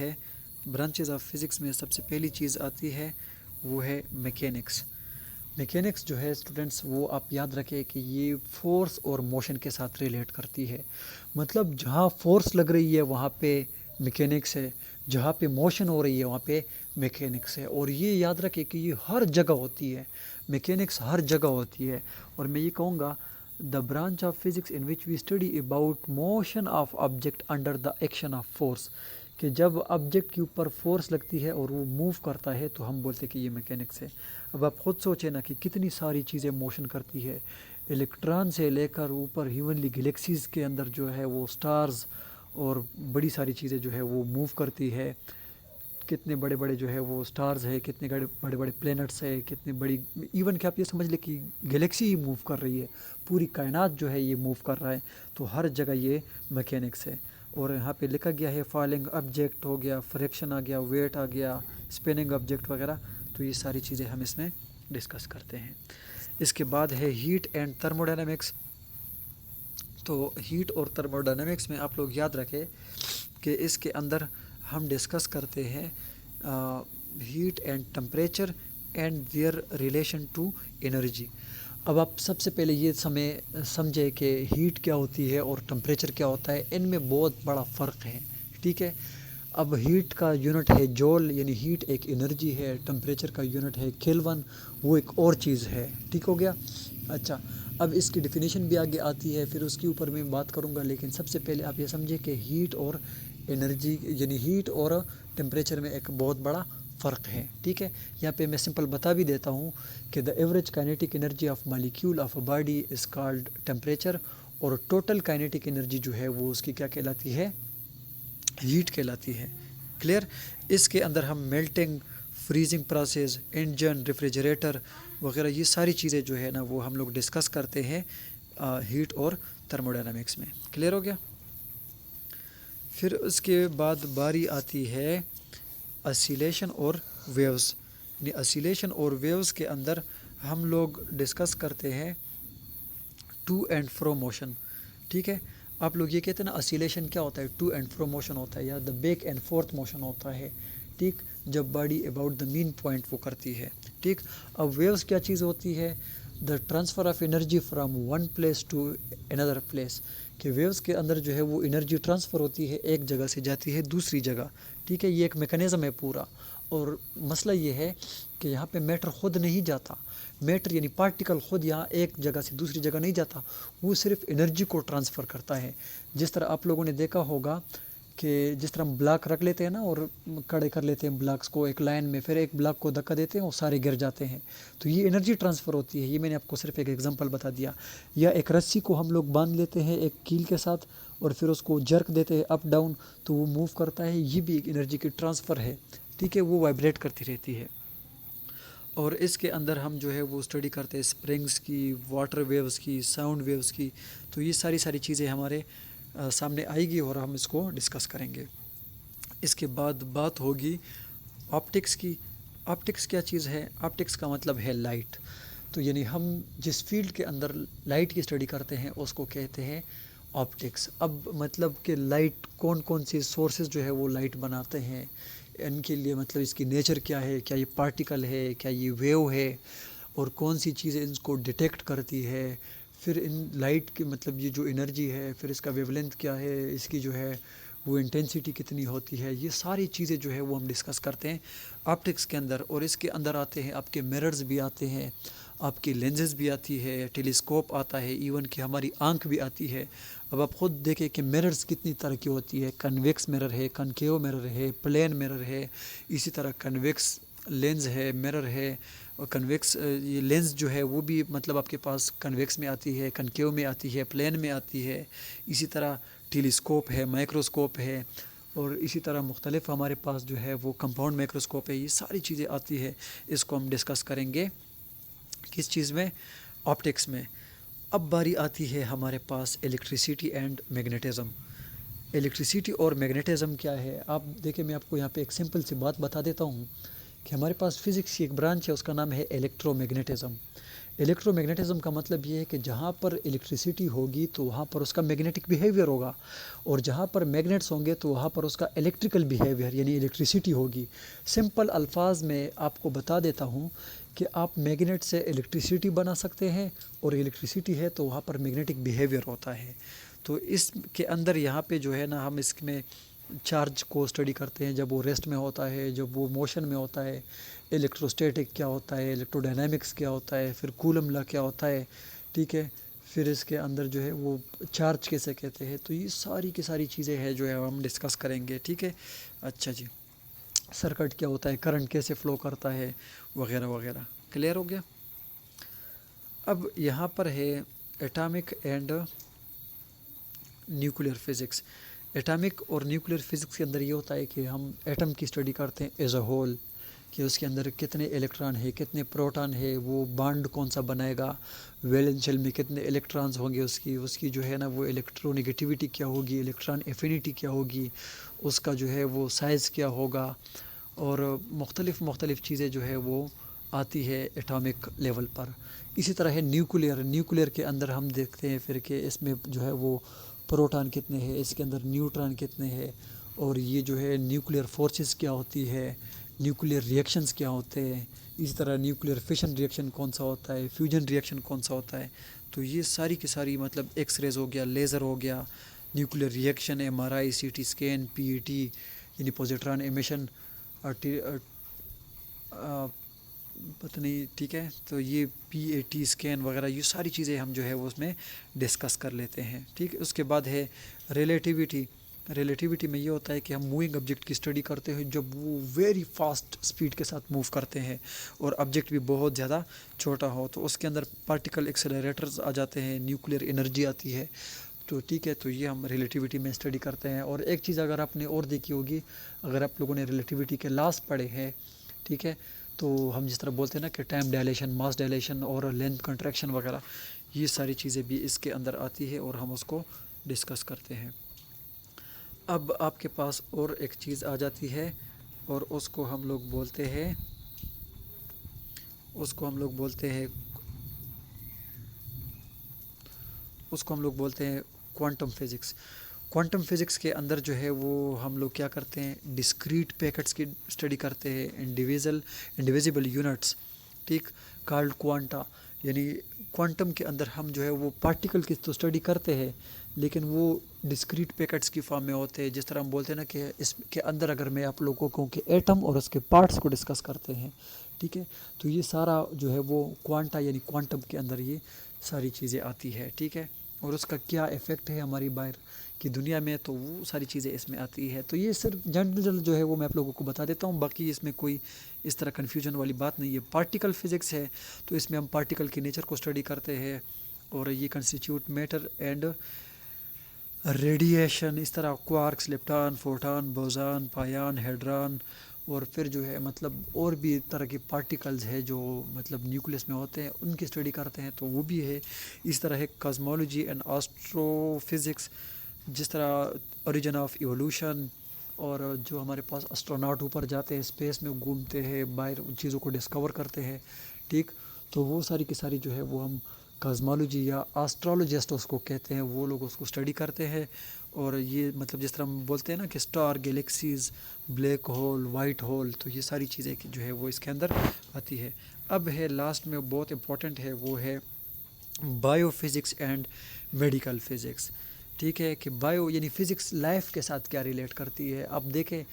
A: ہے وہ ہے میکینکس. میکینکس جو ہے اسٹوڈنٹس وہ آپ یاد رکھیں کہ یہ فورس اور موشن کے ساتھ ریلیٹ کرتی ہے. مطلب جہاں فورس لگ رہی ہے وہاں پہ میکینکس ہے، جہاں پہ موشن ہو رہی ہے وہاں پہ میکینکس ہے. اور یہ یاد رکھیں کہ یہ ہر جگہ ہوتی ہے، میکینکس ہر جگہ ہوتی ہے. اور میں یہ کہوں گا the branch of physics in which we study about motion of object under the action of force، کہ جب آبجیکٹ کے اوپر فورس لگتی ہے اور وہ موو کرتا ہے تو ہم بولتے ہیں کہ یہ میکینکس ہے. اب آپ خود سوچیں نا کہ کتنی ساری چیزیں موشن کرتی ہے، الیکٹران سے لے کر اوپر ہیونلی گلیکسیز کے اندر جو ہے وہ سٹارز اور بڑی ساری چیزیں جو ہے وہ موو کرتی ہے. کتنے بڑے بڑے جو ہے وہ سٹارز ہے، کتنے بڑے بڑے پلینٹس ہے، کتنے بڑی، ایون کہ آپ یہ سمجھ لیں کہ گلیکسی ہی موو کر رہی ہے، پوری کائنات جو ہے یہ موو کر رہا ہے. تو ہر جگہ یہ میکینکس ہے. اور یہاں پہ لکھا گیا ہے فالنگ آبجیکٹ ہو گیا، فریکشن آ گیا، ویٹ آ گیا، اسپیننگ آبجیکٹ وغیرہ. تو یہ ساری چیزیں ہم اس میں ڈسکس کرتے ہیں. اس کے بعد ہے ہیٹ اینڈ تھرموڈائنمکس. تو ہیٹ اور تھرموڈائنمکس میں آپ لوگ یاد رکھیں کہ اس کے اندر ہم ڈسکس کرتے ہیں heat and temperature and their relation to energy. اب آپ سب سے پہلے یہ سمجھے کہ ہیٹ کیا ہوتی ہے اور ٹمپریچر کیا ہوتا ہے، ان میں بہت بڑا فرق ہے. ٹھیک ہے. اب ہیٹ کا یونٹ ہے جول، یعنی ہیٹ ایک انرجی ہے. ٹمپریچر کا یونٹ ہے کیلون، وہ ایک اور چیز ہے. ٹھیک ہو گیا. اچھا، اب اس کی ڈیفینیشن بھی آگے آتی ہے، پھر اس کے اوپر میں بات کروں گا. لیکن سب سے پہلے آپ یہ سمجھے کہ ہیٹ اور انرجی، یعنی ہیٹ اور ٹمپریچر میں ایک بہت بڑا فرق ہے. ٹھیک ہے. یہاں پہ میں سمپل بتا بھی دیتا ہوں کہ the average kinetic energy of molecule of a body is called temperature, اور ٹوٹل کائنیٹک انرجی جو ہے وہ اس کی کیا کہلاتی ہے؟ ہیٹ کہلاتی ہے. کلیئر. اس کے اندر ہم melting, freezing process, engine, refrigerator وغیرہ، یہ ساری چیزیں جو ہے نا وہ ہم لوگ ڈسکس کرتے ہیں ہیٹ اور تھرموڈائنامکس میں. کلیئر ہو گیا؟ پھر اس کے بعد باری آتی ہے اسیلیشن اور ویوز. یعنی اسیلیشن اور ویوز کے اندر ہم لوگ ڈسکس کرتے ہیں ٹو اینڈ فرو موشن. ٹھیک ہے، آپ لوگ یہ کہتے ہیں نا اسیلیشن کیا ہوتا ہے؟ ٹو اینڈ فرو موشن ہوتا ہے یا the back and forth motion ہوتا ہے. ٹھیک، جب body about the mean point وہ کرتی ہے. ٹھیک، اب ویوز کیا چیز ہوتی ہے؟ The transfer of energy from one place to another place. کہ ویوز کے اندر جو ہے وہ انرجی ٹرانسفر ہوتی ہے، ایک جگہ سے جاتی ہے دوسری جگہ. ٹھیک ہے، یہ ایک میکانزم ہے پورا. اور مسئلہ یہ ہے کہ یہاں پہ میٹر خود نہیں جاتا. میٹر یعنی پارٹیکل خود یہاں ایک جگہ سے دوسری جگہ نہیں جاتا، وہ صرف انرجی کو ٹرانسفر کرتا ہے. جس طرح آپ لوگوں نے دیکھا ہوگا کہ جس طرح ہم بلاک رکھ لیتے ہیں نا اور کڑے کر لیتے ہیں بلاکس کو ایک لائن میں، پھر ایک بلاک کو دھکا دیتے ہیں وہ سارے گر جاتے ہیں. تو یہ انرجی ٹرانسفر ہوتی ہے. یہ میں نے آپ کو صرف ایک ایگزامپل بتا دیا. یا ایک رسی کو ہم لوگ باندھ لیتے ہیں ایک کیل کے ساتھ اور پھر اس کو جرک دیتے ہیں اپ ڈاؤن تو وہ موو کرتا ہے. یہ بھی ایک انرجی کی ٹرانسفر ہے. ٹھیک ہے، وہ وائبریٹ کرتی رہتی ہے. اور اس کے اندر ہم جو ہے وہ اسٹڈی کرتے ہیں اسپرنگس کی، واٹر ویوز کی، ساؤنڈ ویوز کی. تو یہ ساری چیزیں ہمارے سامنے آئے گی اور ہم اس کو ڈسکس کریں گے. اس کے بعد بات ہوگی آپٹکس کی. آپٹکس کیا چیز ہے؟ آپٹکس کا مطلب ہے لائٹ. تو یعنی ہم جس فیلڈ کے اندر لائٹ کی اسٹڈی کرتے ہیں اس کو کہتے ہیں آپٹکس. اب مطلب کہ لائٹ کون سی سورسز جو ہے وہ لائٹ بناتے ہیں، ان کے لیے مطلب اس کی نیچر کیا ہے، کیا یہ پارٹیکل ہے، کیا یہ ویو ہے، اور کون سی چیزیں ان کو ڈیٹیکٹ کرتی ہے. پھر ان لائٹ کی مطلب یہ جو انرجی ہے، پھر اس کا ویو لینتھ کیا ہے، اس کی جو ہے وہ انٹینسٹی کتنی ہوتی ہے. یہ ساری چیزیں جو ہے وہ ہم ڈسکس کرتے ہیں آپٹکس کے اندر. اور اس کے اندر آتے ہیں آپ کے میررز بھی آتے ہیں، آپ کی لینزز بھی آتی ہے، ٹیلیسکوپ آتا ہے، ایون کہ ہماری آنکھ بھی آتی ہے. اب آپ خود دیکھیں کہ میررز کتنی طرح کی ہوتی ہے. کنویکس میرر ہے، کنکیو میرر ہے، پلین میرر ہے. اسی طرح کنویکس لینز ہے، میرر ہے. اور کنویکس یہ لینز جو ہے وہ بھی مطلب آپ کے پاس کنویکس میں آتی ہے، کنکیو میں آتی ہے، پلین میں آتی ہے. اسی طرح ٹیلیسکوپ ہے، مائکروسکوپ ہے. اور اسی طرح مختلف ہمارے پاس جو ہے وہ کمپاؤنڈ مائکروسکوپ ہے. یہ ساری چیزیں آتی ہے. اس کو ہم ڈسکس کریں گے کس چیز میں؟ آپٹکس میں. اب باری آتی ہے ہمارے پاس الیکٹریسٹی اینڈ میگنیٹزم. الیکٹریسٹی اور میگنیٹزم کیا ہے؟ آپ دیکھیں، میں آپ کو یہاں پہ ایک سمپل سی بات بتا دیتا ہوں کہ ہمارے پاس فزکس کی ایک برانچ ہے، اس کا نام ہے الیکٹرو میگنیٹزم. الیکٹرو میگنیٹزم کا مطلب یہ ہے کہ جہاں پر الیکٹریسٹی ہوگی تو وہاں پر اس کا میگنیٹک بیہیویئر ہوگا، اور جہاں پر میگنیٹس ہوں گے تو وہاں پر اس کا الیکٹریکل بیہیویئر یعنی الیکٹریسٹی ہوگی. سمپل الفاظ میں آپ کو بتا دیتا ہوں کہ آپ میگنیٹ سے الیکٹریسٹی بنا سکتے ہیں، اور الیکٹریسٹی ہے تو وہاں پر میگنیٹک بیہیویئر ہوتا ہے. تو اس کے اندر یہاں پہ جو ہے نا ہم اس میں چارج کو اسٹڈی کرتے ہیں جب وہ ریسٹ میں ہوتا ہے، جب وہ موشن میں ہوتا ہے. الیکٹروسٹیٹک کیا ہوتا ہے، الیکٹرو ڈائنامکس کیا ہوتا ہے، پھر کولم لا کیا ہوتا ہے. ٹھیک ہے، پھر اس کے اندر جو ہے وہ چارج کیسے کہتے ہیں. تو یہ ساری کی ساری چیزیں ہیں جو ہے ہم ڈسکس کریں گے. ٹھیک ہے، اچھا جی. سرکٹ کیا ہوتا ہے، کرنٹ کیسے فلو کرتا ہے، وغیرہ وغیرہ. کلیئر ہو گیا؟ اب یہاں پر ہے atomic and nuclear physics. Atomic اور نیوکلیر فزکس کے اندر یہ ہوتا ہے کہ ہم ایٹم کی اسٹڈی کرتے ہیں ایز اے ہول، کہ اس کے اندر کتنے الیکٹران ہے، کتنے پروٹان ہے، وہ بانڈ کون سا بنائے گا، ویلنس شیل میں کتنے الیکٹرانز ہوں گے، اس کی جو ہے نا وہ الیکٹرو نگیٹیوٹی کیا ہوگی، الیکٹران ایفینیٹی کیا ہوگی، اس کا جو ہے وہ سائز کیا ہوگا. اور مختلف چیزیں جو ہے وہ آتی ہے ایٹامک لیول پر. اسی طرح ہے نیوکلیر کے اندر ہم دیکھتے ہیں پھر کہ اس میں جو ہے وہ پروٹان کتنے ہیں، اس کے اندر نیوٹران کتنے ہیں، اور یہ جو ہے نیوکلیر فورسز کیا ہوتی ہے، نیوکلیر ریئیکشنز کیا ہوتے ہیں. اسی طرح نیوکلیر فیشن ریئیکشن کون سا ہوتا ہے، فیوجن ریئیکشن کون سا ہوتا ہے. تو یہ ساری کی ساری مطلب ایکس ریز ہو گیا، لیزر ہو گیا، نیوکلیر ریئیکشن، ایم آر آئی، سی ٹی اسکین، پی ای ٹی یعنی پوزیٹران ایمیشن، پتہ نہیں. ٹھیک ہے، تو یہ پی اے ٹی اسکین وغیرہ یہ ساری چیزیں ہم جو ہے وہ اس میں ڈسکس کر لیتے ہیں. ٹھیک ہے، اس کے بعد ہے ریلیٹیوٹی. ریلیٹیوٹی میں یہ ہوتا ہے کہ ہم موونگ آبجیکٹ کی اسٹڈی کرتے ہیں جب وہ ویری فاسٹ اسپیڈ کے ساتھ موو کرتے ہیں اور آبجیکٹ بھی بہت زیادہ چھوٹا ہو، تو اس کے اندر پارٹیکل ایکسلریٹرز آ جاتے ہیں، نیوکلیر انرجی آتی ہے. تو ٹھیک ہے، تو یہ ہم ریلیٹیوٹی میں اسٹڈی کرتے ہیں. اور ایک چیز اگر آپ نے اور دیکھی ہوگی، اگر آپ لوگوں نے ریلیٹیوٹی کے لاس پڑھے ہیں، ٹھیک ہے. تو ہم جس طرح بولتے ہیں نا کہ ٹائم ڈائلیشن، ماس ڈائلیشن اور لینتھ کنٹریکشن وغیرہ، یہ ساری چیزیں بھی اس کے اندر آتی ہے اور ہم اس کو ڈسکس کرتے ہیں. اب آپ کے پاس اور ایک چیز آ جاتی ہے اور اس کو ہم لوگ بولتے ہیں کوانٹم فزکس. کوانٹم فزکس کے اندر جو ہے وہ ہم لوگ کیا کرتے ہیں، ڈسکریٹ پیکٹس کی اسٹڈی کرتے ہیں، انڈیویزیبل یونٹس، ٹھیک، کالڈ کوانٹا. یعنی کوانٹم کے اندر ہم جو ہے وہ پارٹیکل کی تو اسٹڈی کرتے ہیں لیکن وہ ڈسکریٹ پیکٹس کی فارم میں ہوتے ہیں. جس طرح ہم بولتے ہیں نا کہ اس کے اندر اگر میں آپ لوگوں کو کہوں کہ ایٹم اور اس کے پارٹس کو ڈسکس کرتے ہیں، ٹھیک ہے، تو یہ سارا جو ہے وہ کوانٹا یعنی کوانٹم کے اندر یہ ساری چیزیں آتی ہے. ٹھیک ہے، اور اس کا کیا ایفیکٹ ہے ہماری باہر کی دنیا میں، تو وہ ساری چیزیں اس میں آتی ہے. تو یہ صرف جنرل جو ہے وہ میں آپ لوگوں کو بتا دیتا ہوں، باقی اس میں کوئی اس طرح کنفیوژن والی بات نہیں ہے. پارٹیکل فزکس ہے تو اس میں ہم پارٹیکل کے نیچر کو اسٹڈی کرتے ہیں اور یہ کنسٹیٹیوٹ میٹر اینڈ ریڈیشن، اس طرح کوارکس، لیپٹان، فوٹان، بوزان، پایان، ہیڈران، اور پھر جو ہے مطلب اور بھی طرح کے پارٹیکلز ہے جو مطلب نیوکلس میں ہوتے ہیں، ان کی اسٹڈی کرتے ہیں، تو وہ بھی ہے. اس طرح ہے کازمولوجی اینڈ آسٹرو فزکس، جس طرح اوریجن آف ایوولوشن، اور جو ہمارے پاس اسٹروناٹ اوپر جاتے ہیں، اسپیس میں گھومتے ہیں، باہر ان چیزوں کو ڈسکور کرتے ہیں، ٹھیک، تو وہ ساری کی ساری جو ہے وہ ہم کازمالوجی یا آسٹرالوجسٹ اس کو کہتے ہیں، وہ لوگ اس کو اسٹڈی کرتے ہیں. اور یہ مطلب جس طرح ہم بولتے ہیں نا کہ star, galaxies, black hole, white whole, تو یہ ساری چیزیں جو ہے وہ اس کے اندر آتی ہے. اب ہے لاسٹ میں بہت امپورٹنٹ ہے، وہ ہے bio physics and medical physics. ٹھیک ہے، کہ بایو یعنی فزکس لائف کے ساتھ کیا ریلیٹ کرتی ہے. اب دیکھیں،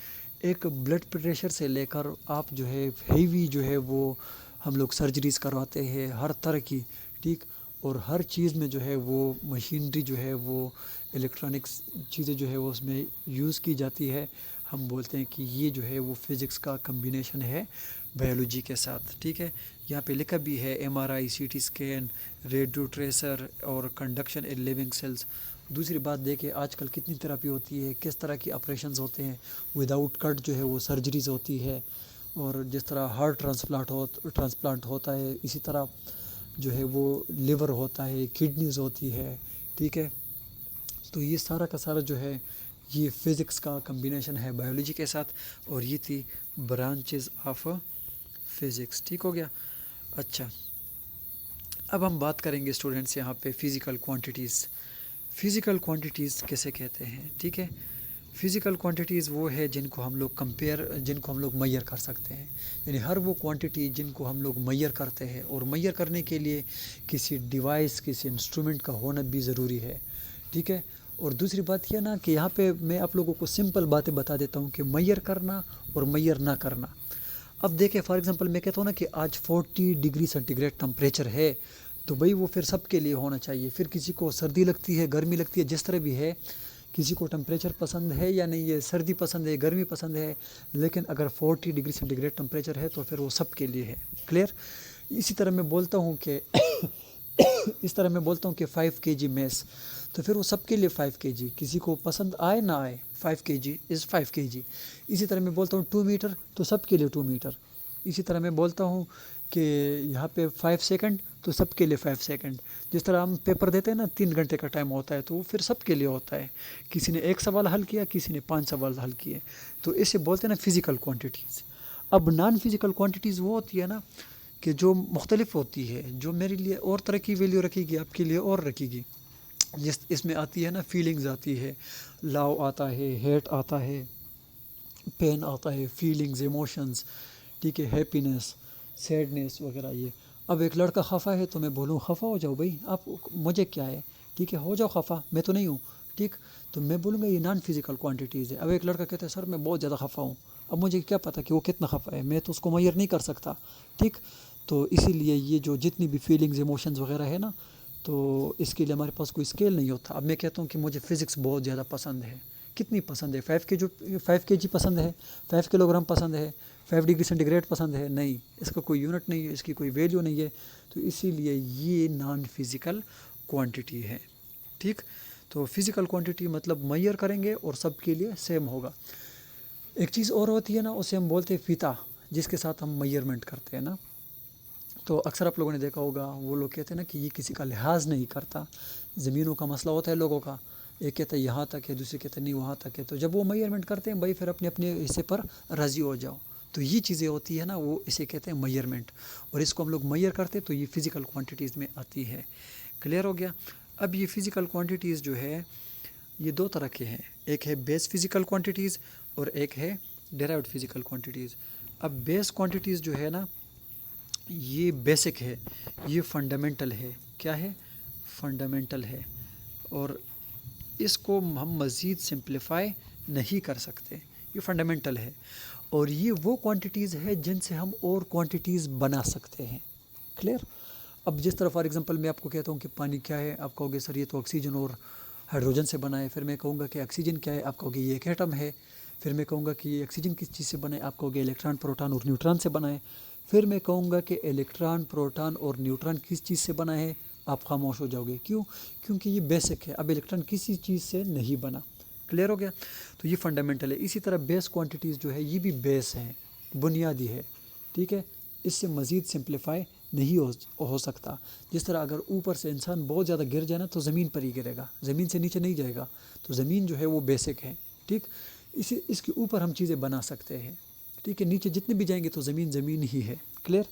A: ایک بلڈ پریشر سے لے کر آپ جو ہے ہیوی جو ہے وہ ہم لوگ سرجریز کرواتے ہیں ہر طرح کی، ٹھیک، اور ہر چیز میں جو ہے وہ مشینری جو ہے وہ الیکٹرانکس چیزیں جو ہے وہ اس میں یوز کی جاتی ہے. ہم بولتے ہیں کہ یہ جو ہے وہ فزکس کا کمبینیشن ہے بایولوجی کے ساتھ. ٹھیک ہے، یہاں پہ لکھا بھی ہے MRI، CT scan, radio tracer اور کنڈکشن ان لیونگ سیلز. دوسری بات دیکھیں آج کل کتنی تھراپی ہوتی ہے، کس طرح کی آپریشنز ہوتے ہیں، وداؤٹ کٹ جو ہے وہ سرجریز ہوتی ہے. اور جس طرح ہارٹ ٹرانسپلانٹ ہوتا ہے، اسی طرح جو ہے وہ لیور ہوتا ہے، کڈنیز ہوتی ہے. ٹھیک ہے، تو یہ سارا کا سارا جو ہے یہ فزکس کا کمبینیشن ہے بایولوجی کے ساتھ، اور یہ تھی برانچز آف فزکس. ٹھیک ہو گیا. اچھا، اب ہم بات کریں گے اسٹوڈنٹس یہاں پہ فزیکل کوانٹیٹیز. فزیکل کوانٹیٹیز کیسے کہتے ہیں؟ ٹھیک ہے، فزیکل کوانٹیٹیز وہ ہے جن کو ہم لوگ جن کو ہم لوگ میئر کر سکتے ہیں. یعنی ہر وہ کوانٹیٹی جن کو ہم لوگ میئر کرتے ہیں، اور میئر کرنے کے لیے کسی ڈیوائس، کسی انسٹرومنٹ کا ہونا بھی ضروری ہے. ٹھیک ہے، اور دوسری بات یہ نا کہ یہاں پہ میں آپ لوگوں کو سمپل باتیں بتا دیتا ہوں کہ میئر کرنا اور میئر نہ کرنا. اب دیکھیں فار ایگزامپل میں کہتا ہوں نا کہ آج 40 ڈگری سینٹی گریڈ ٹمپریچر ہے، تو بھئی وہ پھر سب کے لیے ہونا چاہیے. پھر کسی کو سردی لگتی ہے، گرمی لگتی ہے، جس طرح بھی ہے، کسی کو ٹمپریچر پسند ہے یا نہیں ہے، سردی پسند ہے، گرمی پسند ہے، لیکن اگر 40 ڈگری سینٹی گریڈ ٹمپریچر ہے تو پھر وہ سب کے لیے ہے. کلیئر؟ اسی طرح میں بولتا ہوں کہ 5 kg میس، تو پھر وہ سب کے لیے 5 kg، کسی کو پسند آئے نہ آئے 5 kg از 5 kg. اسی طرح میں بولتا ہوں 2 میٹر، تو سب کے لیے 2 میٹر. اسی طرح میں بولتا ہوں کہ یہاں پہ 5 سیکنڈ، تو سب کے لیے 5 سیکنڈ. جس طرح ہم پیپر دیتے ہیں نا 3 گھنٹے کا ٹائم ہوتا ہے، تو وہ پھر سب کے لیے ہوتا ہے. کسی نے 1 سوال حل کیا، کسی نے 5 سوال حل کیے. تو اسے بولتے ہیں نا فزیکل کوانٹیٹیز. اب نان فزیکل کوانٹیٹیز وہ ہوتی ہے نا کہ جو مختلف ہوتی ہے، جو میرے لیے اور طرح کی ویلیو رکھے گی، آپ کے لیے اور رکھے گی. اس میں آتی ہے نا فیلنگز آتی ہے، لاو آتا ہے، ہیٹ آتا ہے، پین آتا ہے، فیلنگز، ایموشنز، ٹھیک ہے، ہیپینس، سیڈنس وغیرہ. یہ اب ایک لڑکا خفا ہے تو میں بولوں خفا ہو جاؤ بھائی، آپ مجھے کیا ہے، ٹھیک ہے، ہو جاؤ خفا، میں تو نہیں ہوں، ٹھیک، تو میں بولوں گا یہ نان فزیکل کوانٹیٹیز ہے. اب ایک لڑکا کہتا ہے سر میں بہت زیادہ خفا ہوں، اب مجھے کیا پتہ کہ وہ کتنا خفا ہے، میں تو اس کو میئر نہیں کر سکتا. ٹھیک، تو اسی لیے یہ جو جتنی بھی فیلنگز، ایموشنز وغیرہ ہے نا، تو اس کے لیے ہمارے پاس کوئی اسکیل نہیں ہوتا. اب میں کہتا ہوں کہ مجھے فزکس بہت زیادہ پسند ہے، کتنی پسند ہے، 5 kg پسند ہے، 5 کلو گرام پسند ہے، 5 ڈگری سینٹی گریڈ پسند ہے؟ نہیں، اس کا کوئی یونٹ نہیں ہے، اس کی کوئی ویلیو نہیں ہے. تو اسی لیے یہ نان فزیکل کوانٹیٹی ہے. ٹھیک، تو فزیکل کوانٹیٹی مطلب میئر کریں گے اور سب کے لیے سیم ہوگا. ایک چیز اور ہوتی ہے نا، اسے ہم بولتے ہیں فیتا، جس کے ساتھ ہم میئرمنٹ کرتے ہیں نا. تو اکثر آپ لوگوں نے دیکھا ہوگا وہ لوگ کہتے ہیں نا کہ یہ کسی کا لحاظ نہیں کرتا. زمینوں کا مسئلہ ہوتا ہے لوگوں کا، ایک کہتا ہے یہاں تک ہے، دوسرے کہتے ہیں نہیں وہاں تک ہے. تو جب وہ میئرمنٹ کرتے ہیں بھائی پھر اپنے اپنے حصے پر راضی ہو جاؤ. تو یہ چیزیں ہوتی ہے نا، وہ اسے کہتے ہیں میئرمنٹ. اور اس کو ہم لوگ میئر کرتے تو یہ فزیکل کوانٹیٹیز میں آتی ہے. کلیئر ہو گیا؟ اب یہ فزیکل کوانٹیٹیز جو ہے یہ دو طرح کے ہیں، ایک ہے بیس فزیکل کوانٹیٹیز اور ایک ہے ڈیرائیوڈ فزیکل کوانٹیٹیز. اب بیس کوانٹیٹیز جو ہے نا یہ بیسک ہے، یہ فنڈامنٹل ہے. کیا ہے؟ فنڈامنٹل ہے. اور اس کو ہم مزید سمپلیفائی نہیں کر سکتے، یہ فنڈامنٹل ہے. اور یہ وہ کوانٹیٹیز ہے جن سے ہم اور کوانٹیٹیز بنا سکتے ہیں. کلیئر؟ اب جس طرح فار ایگزامپل میں آپ کو کہتا ہوں کہ پانی کیا ہے، آپ کہو گے سر یہ تو آکسیجن اور ہائیڈروجن سے بنا ہے. پھر میں کہوں گا کہ آکسیجن کیا ہے، آپ کہو گے یہ ایک ایٹم ہے. پھر میں کہوں گا کہ یہ آکسیجن کس چیز سے بنا ہے، آپ کہو گے الیکٹران، پروٹان اور نیوٹران سے بنا ہے. پھر میں کہوں گا کہ الیکٹران، پروٹان اور نیوٹران کس چیز سے بنا ہے، آپ خاموش ہو جاؤ گے. کیوں؟ کیونکہ یہ بیسک ہے. اب الیکٹران کسی چیز سے نہیں بنا. کلیئر ہو گیا؟ تو یہ فنڈامنٹل ہے. اسی طرح بیس کوانٹیٹیز جو ہے یہ بھی بیس ہیں، بنیادی ہے. ٹھیک ہے؟ اس سے مزید سمپلیفائی نہیں ہو سکتا. جس طرح اگر اوپر سے انسان بہت زیادہ گر جائے نا تو زمین پر ہی گرے گا، زمین سے نیچے نہیں جائے گا. تو زمین جو ہے وہ بیسک ہے. ٹھیک؟ اس کے اوپر ہم چیزیں بنا سکتے ہیں. ٹھیک ہے؟ نیچے جتنے بھی جائیں گے تو زمین ہی ہے. کلیئر؟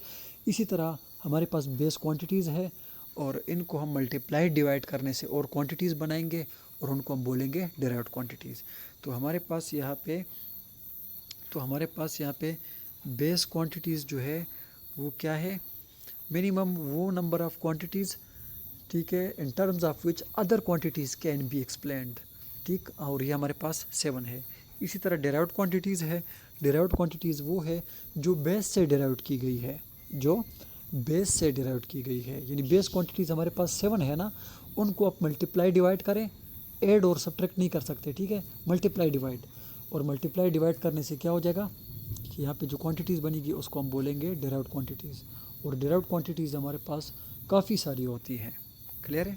A: اسی طرح ہمارے پاس بیس کوانٹیٹیز ہے اور ان کو ہم ملٹیپلائی ڈیوائڈ کرنے سے اور کوانٹیٹیز بنائیں گے اور ان کو ہم بولیں گے ڈیرائیوڈ کوانٹیٹیز. تو ہمارے پاس یہاں پہ بیس کوانٹیٹیز جو ہے وہ کیا ہے؟ منیمم وہ نمبر آف کوانٹیٹیز، ٹھیک ہے، in terms of which other quantities can be explained. ٹھیک؟ اور یہ ہمارے پاس 7 ہے. اسی طرح ڈیرائیوڈ کوانٹیٹیز ہے. ڈیرائیوڈ کوانٹیٹیز وہ ہے جو بیس سے ڈیرائیوڈ کی گئی ہے، یعنی بیس کوانٹیٹیز ہمارے پاس 7 ہے نا، ان کو آپ ملٹیپلائی ڈیوائڈ کریں، ایڈ اور سبٹریکٹ نہیں کر سکتے. ٹھیک ہے؟ ملٹیپلائی ڈیوائڈ، اور ملٹیپلائی ڈیوائڈ کرنے سے کیا ہو جائے گا کہ یہاں پہ جو کوانٹیٹیز بنے گی اس کو ہم بولیں گے ڈیرائیوڈ کوانٹیٹیز. اور ڈیرائیوڈ کوانٹیٹیز ہمارے پاس کافی ساری ہوتی ہیں. کلیئر ہے؟